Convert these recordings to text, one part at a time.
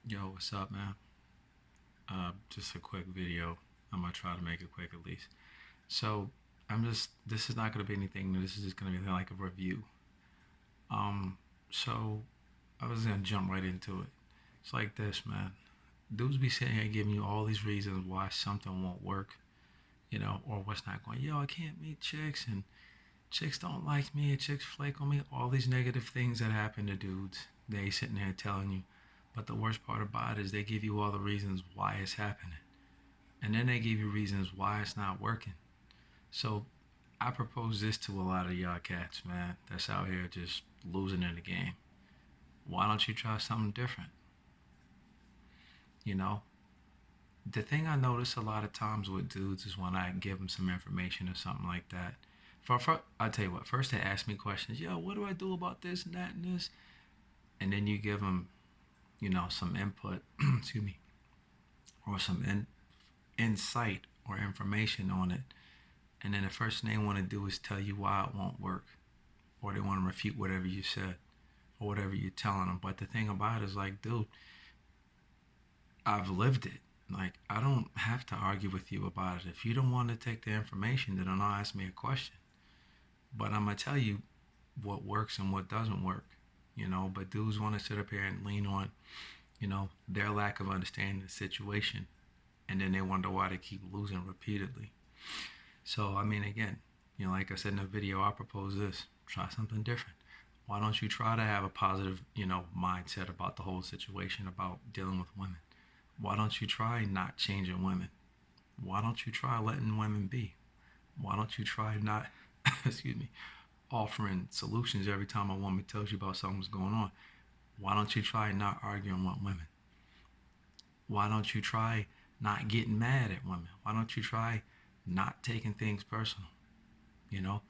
Yo, what's up, man? Just a quick video. I'm gonna try to make it quick at least. So, this is not gonna be anything new. This is just gonna be like a review. Um, so I was gonna jump right into it. It's like this, man. Dudes be sitting here giving you all these reasons why something won't work, or what's not going. Yo, I can't meet chicks, and chicks don't like me, and chicks flake on me. All these negative things that happen to dudes. They sitting there telling you. But the worst part about it is they give you all the reasons why it's happening. And then they give you reasons why it's not working. So I propose this to a lot of y'all cats, man, that's out here just losing in the game. Why don't you try something different? You know, the thing I notice a lot of times with dudes is when I give them some information or something like that. I tell you what, first they ask me questions. Yo, what do I do about this and that and this? And then you give them, some input, excuse me, or some insight or information on it. And then the first thing they want to do is tell you why it won't work, or they want to refute whatever you said or whatever you're telling them. But the thing about it is, like, dude, I've lived it. Like, I don't have to argue with you about it. If you don't want to take the information, then don't ask me a question. But I'm gonna tell you what works and what doesn't work. But dudes want to sit up here and lean on, their lack of understanding the situation, and then they wonder why they keep losing repeatedly. So, I mean, again, like I said in the video, I propose this: try something different. Why don't you try to have a positive, mindset about the whole situation about dealing with women? Why don't you try not changing women? Why don't you try letting women be? Why don't you try not, excuse me, offering solutions every time a woman tells you about something's going on? Why don't you try not arguing with women? Why don't you try not getting mad at women? Why don't you try not taking things personal? You know,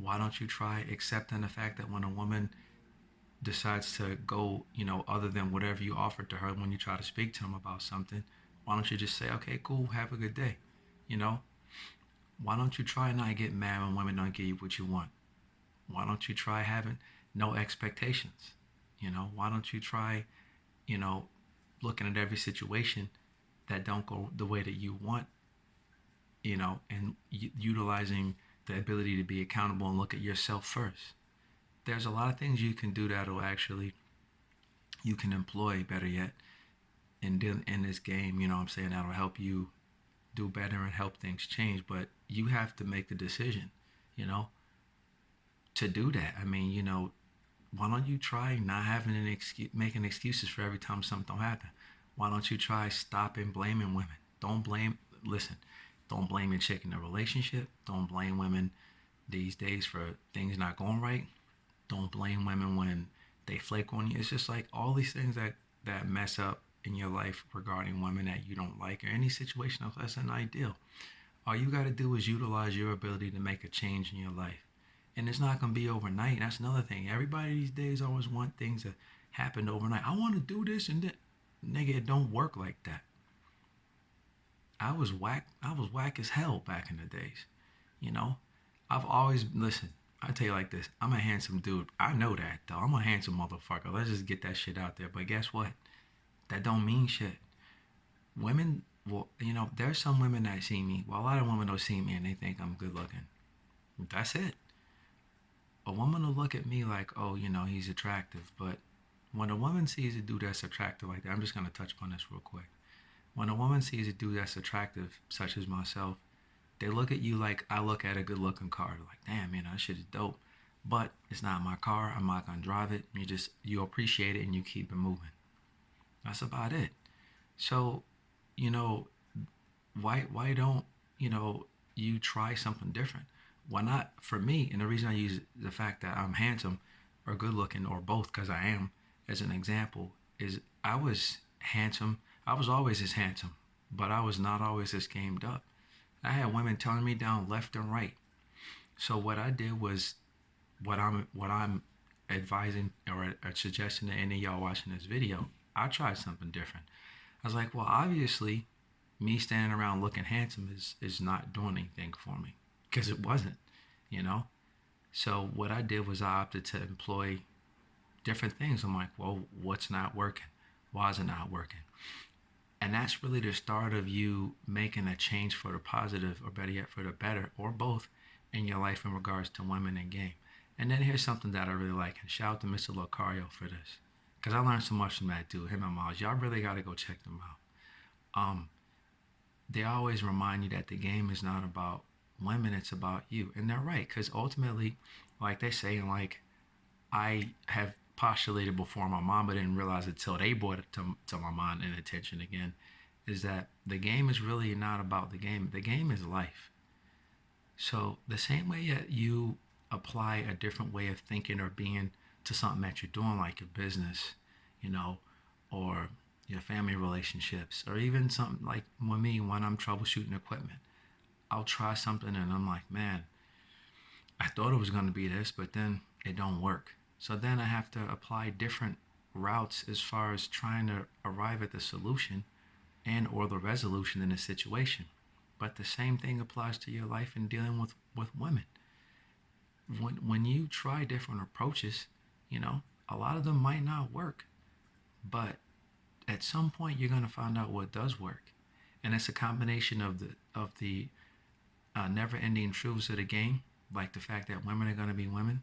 why don't you try accepting the fact that when a woman decides to go, other than whatever you offered to her when you try to speak to them about something, why don't you just say, okay, cool, have a good day? You know, why don't you try not get mad when women don't give you what you want? Why don't you try having no expectations? Why don't you try, you know, looking at every situation that don't go the way that you want, and utilizing the ability to be accountable and look at yourself first. There's a lot of things you can do that'll actually you can employ better yet in this game. You know what I'm saying, that'll help you do better and help things change. But you have to make the decision, you know, to do that. I mean, why don't you try not having an excuse, making excuses for every time something don't happen? Why don't you try stopping blaming women? Don't blame. Listen, don't blame your chick in a relationship. Don't blame women these days for things not going right. Don't blame women when they flake on you. It's just like all these things that mess up in your life regarding women that you don't like, or any situation else that's an ideal. All you got to do is utilize your ability to make a change in your life. And it's not going to be overnight. That's another thing. Everybody these days always want things to happen overnight. I want to do this and that. Nigga, it don't work like that. I was whack as hell back in the days. You know, I've always listen. I tell you like this. I'm a handsome dude. I know that though. I'm a handsome motherfucker. Let's just get that shit out there. But guess what? That don't mean shit. Women, well, there's some women that see me. Well, a lot of women don't see me and they think I'm good looking. That's it. A woman will look at me like, oh, he's attractive. But when a woman sees a dude that's attractive like that, I'm just gonna touch upon this real quick. When a woman sees a dude that's attractive, such as myself, they look at you like I look at a good looking car. They're like, damn, that shit is dope. But it's not my car. I'm not gonna drive it. You appreciate it and you keep it moving. That's about it. So, you know, why don't you try something different? Why not? For me, and the reason I use the fact that I'm handsome or good looking or both, because I am, as an example, is I was handsome. I was always as handsome, but I was not always as gamed up. I had women turning me down left and right. So what I did was what I'm advising or suggesting to any of y'all watching this video. I tried something different. I was like, well, obviously, me standing around looking handsome is not doing anything for me, because it wasn't, you know. So what I did was I opted to employ different things. I'm like, well, what's not working? Why is it not working? And that's really the start of you making a change for the positive, or better yet, for the better, or both, in your life in regards to women and game. And then here's something that I really like. And shout out to Mr. Locario for this. Because I learned so much from that dude, him and Miles. Y'all really got to go check them out. They always remind you that the game is not about women, it's about you. And they're right. Because ultimately, like they say, and like I have postulated before, my mom, but didn't realize it till they brought it to my mind and attention again, is that the game is really not about the game. The game is life. So the same way that you apply a different way of thinking or being to something that you're doing, like your business, you know, or your family relationships, or even something like with me when I'm troubleshooting equipment. I'll try something and I'm like, man, I thought it was going to be this, but then it don't work. So then I have to apply different routes as far as trying to arrive at the solution and or the resolution in a situation. But the same thing applies to your life in dealing with women. When you try different approaches, you know, a lot of them might not work, but at some point you're gonna find out what does work, and it's a combination of the never-ending truths of the game, like the fact that women are gonna be women,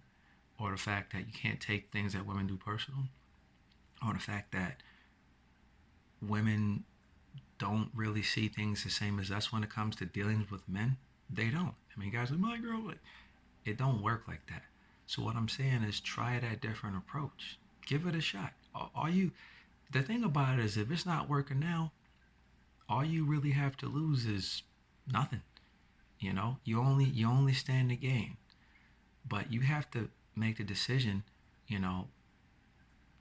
or the fact that you can't take things that women do personal, or the fact that women don't really see things the same as us when it comes to dealing with men. They don't. I mean, guys, with my girl, but it don't work like that. So what I'm saying is try that different approach. Give it a shot. All you the thing about it is if it's not working now, all you really have to lose is nothing. You know, you only stand to gain. But you have to make the decision, you know,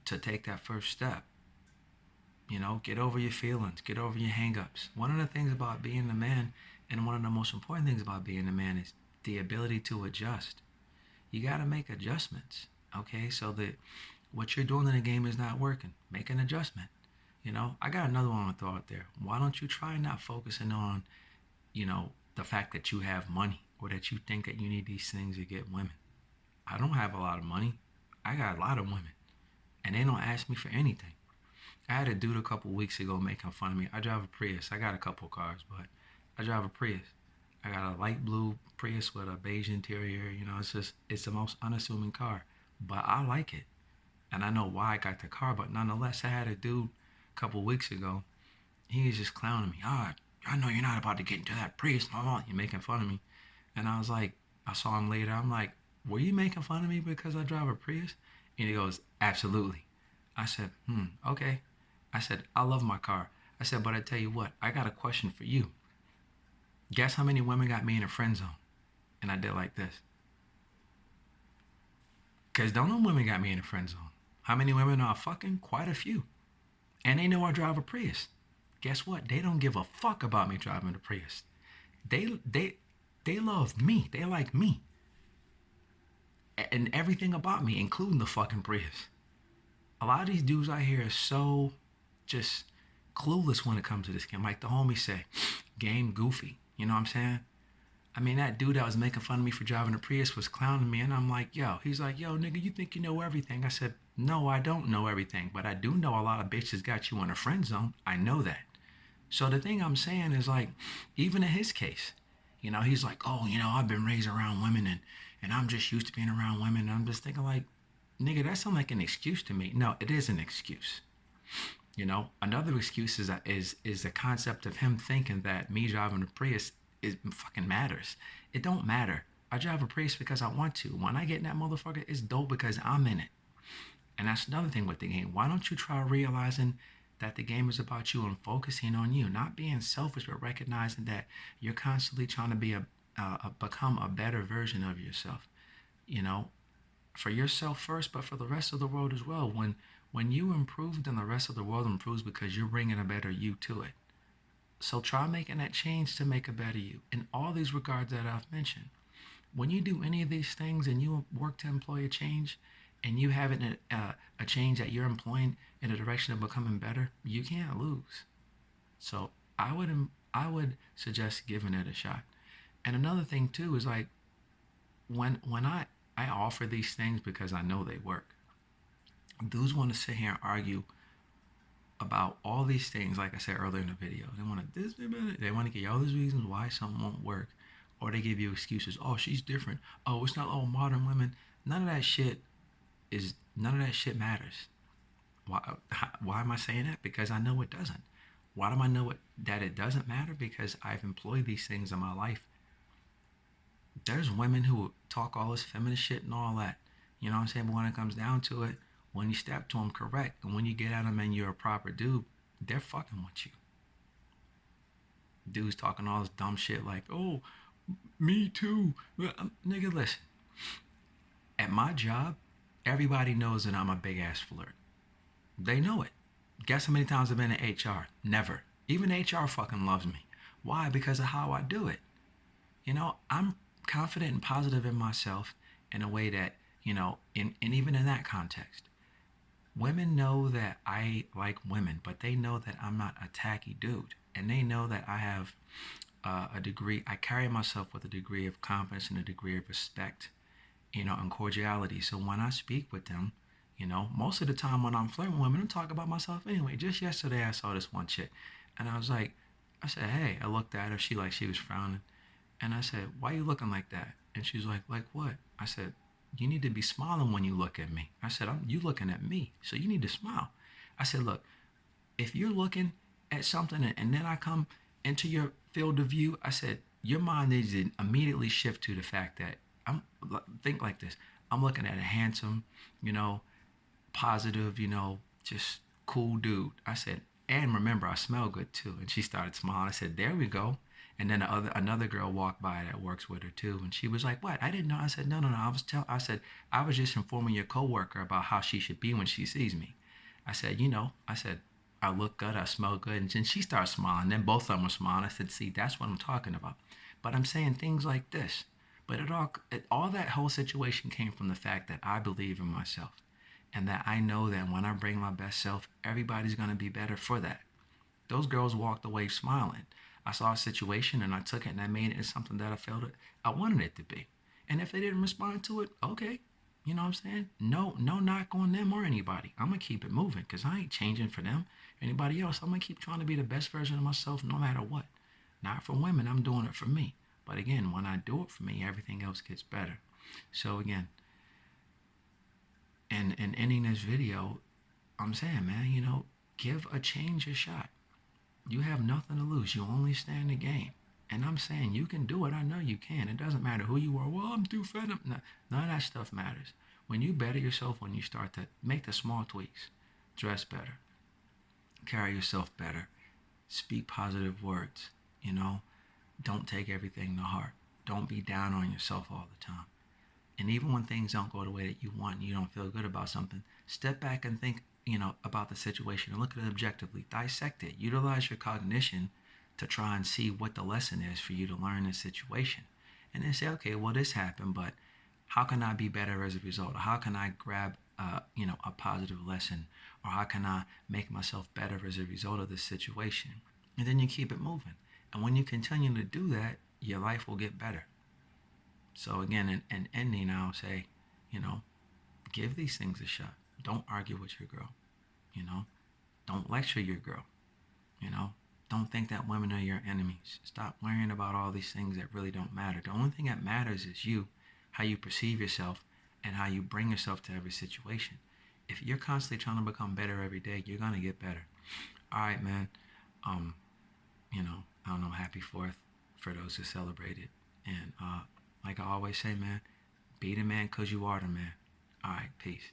to take that first step. You know, get over your feelings, get over your hangups. One of the things about being a man, and one of the most important things about being a man, is the ability to adjust. You got to make adjustments. Okay, so that what you're doing in the game is not working. Make an adjustment. You know, I got another one to throw out there. Why don't you try not focusing on, you know, the fact that you have money or that you think that you need these things to get women? I don't have a lot of money. I got a lot of women, and they don't ask me for anything. I had a dude a couple weeks ago making fun of me. I drive a Prius. I got a couple cars, but I drive a Prius. I got a light blue Prius with a beige interior. You know, it's the most unassuming car, but I like it, and I know why I got the car. But nonetheless, I had a dude a couple weeks ago. He was just clowning me. Ah, I know you're not about to get into that Prius. You're making fun of me, and I was like, I saw him later. I'm like, were you making fun of me because I drive a Prius? And he goes, absolutely. I said, okay. I said, I love my car. I said, but I tell you what, I got a question for you. Guess how many women got me in a friend zone? And I did like this. Because don't know women got me in a friend zone. How many women are fucking? Quite a few. And they know I drive a Prius. Guess what? They don't give a fuck about me driving a Prius. They love me. They like me. And everything about me, including the fucking Prius. A lot of these dudes out here are so just clueless when it comes to this game. Like the homie say, game goofy. You know what I'm saying? I mean, that dude that was making fun of me for driving a Prius was clowning me, and I'm like, yo. He's like, yo, nigga, you think you know everything? I said, no, I don't know everything, but I do know a lot of bitches got you in a friend zone. I know that. So the thing I'm saying is like, even in his case, you know, he's like, oh, you know, I've been raised around women and I'm just used to being around women. And I'm just thinking like, nigga, that sounds like an excuse to me. No, it is an excuse. You know, another excuse is the concept of him thinking that me driving a Prius is fucking matters. It don't matter. I drive a Prius because I want to. When I get in that motherfucker, it's dope because I'm in it. And that's another thing with the game. Why don't you try realizing that the game is about you and focusing on you, not being selfish, but recognizing that you're constantly trying to be become a better version of yourself. You know, for yourself first, but for the rest of the world as well. When you improve, then the rest of the world improves because you're bringing a better you to it. So try making that change to make a better you in all these regards that I've mentioned. When you do any of these things and you work to employ a change, and you have a change that you're employing in the direction of becoming better, you can't lose. So I would suggest giving it a shot. And another thing too is like when I offer these things because I know they work. Dudes want to sit here and argue about all these things, like I said earlier in the video. They want to they want to give you all these reasons why something won't work, or they give you excuses. Oh, she's different. Oh, it's not all modern women. None of that shit none of that shit matters. Why? Why am I saying that? Because I know it doesn't. Why do I know that it doesn't matter? Because I've employed these things in my life. There's women who talk all this feminist shit and all that. You know what I'm saying? But when it comes down to it, when you step to them correct, and when you get at them and you're a proper dude, they're fucking with you. Dudes talking all this dumb shit like, oh, me too. Nigga, listen. At my job, everybody knows that I'm a big ass flirt. They know it. Guess how many times I've been in HR? Never. Even HR fucking loves me. Why? Because of how I do it. I'm confident and positive in myself in a way that, and even in that context, women know that I like women, but they know that I'm not a tacky dude. And they know that I have I carry myself with a degree of confidence and a degree of respect, and cordiality. So when I speak with them, most of the time when I'm flirting with women, I'm talking about myself anyway. Just yesterday, I saw this one chick, and I said, hey, I looked at her. She was frowning, and I said, why are you looking like that? And she's like what? I said, you need to be smiling when you look at me. I said, you looking at me, so you need to smile. I said, look, if you're looking at something and then I come into your field of view, I said, your mind needs to immediately shift to the fact that I'm think like this. I'm looking at a handsome, you know, positive, just cool dude. I said, and remember, I smell good too. And she started smiling. I said, there we go. And then another girl walked by that works with her too, and she was like, "What? I didn't know." I said, "No, no, no. I said I was just informing your coworker about how she should be when she sees me." I said, I said I look good, I smell good, and then she started smiling. Then both of them were smiling. I said, "See, that's what I'm talking about." But I'm saying things like this. But all that whole situation came from the fact that I believe in myself and that I know that when I bring my best self, everybody's going to be better for that. Those girls walked away smiling. I saw a situation and I took it and I made it into something that I wanted it to be. And if they didn't respond to it, okay. You know what I'm saying? No knock on them or anybody. I'm gonna keep it moving because I ain't changing for them. Anybody else, I'm gonna keep trying to be the best version of myself no matter what. Not for women, I'm doing it for me. But again, when I do it for me, everything else gets better. So again, and ending this video, I'm saying, man, give a change a shot. You have nothing to lose. You only stand to gain. And I'm saying you can do it. I know you can. It doesn't matter who you are. Well, I'm too fed up. No, none of that stuff matters. When you better yourself, when you start to make the small tweaks, dress better, carry yourself better, speak positive words, you know, don't take everything to heart. Don't be down on yourself all the time. And even when things don't go the way that you want and you don't feel good about something, step back and think, about the situation and look at it objectively. Dissect it. Utilize your cognition to try and see what the lesson is for you to learn this situation. And then say, okay, well, this happened, but how can I be better as a result? Or how can I grab, a positive lesson? Or how can I make myself better as a result of this situation? And then you keep it moving. And when you continue to do that, your life will get better. So again, in ending, I'll say, you know, give these things a shot. Don't argue with your girl. You know, don't lecture your girl. You know, don't think that women are your enemies. Stop worrying about all these things that really don't matter. The only thing that matters is you, how you perceive yourself, and how you bring yourself to every situation. If you're constantly trying to become better every day, you're gonna get better. All right, man. Um, I don't know. Happy Fourth for those who celebrate it. And like I always say, man, be the man 'cause you are the man. All right, peace.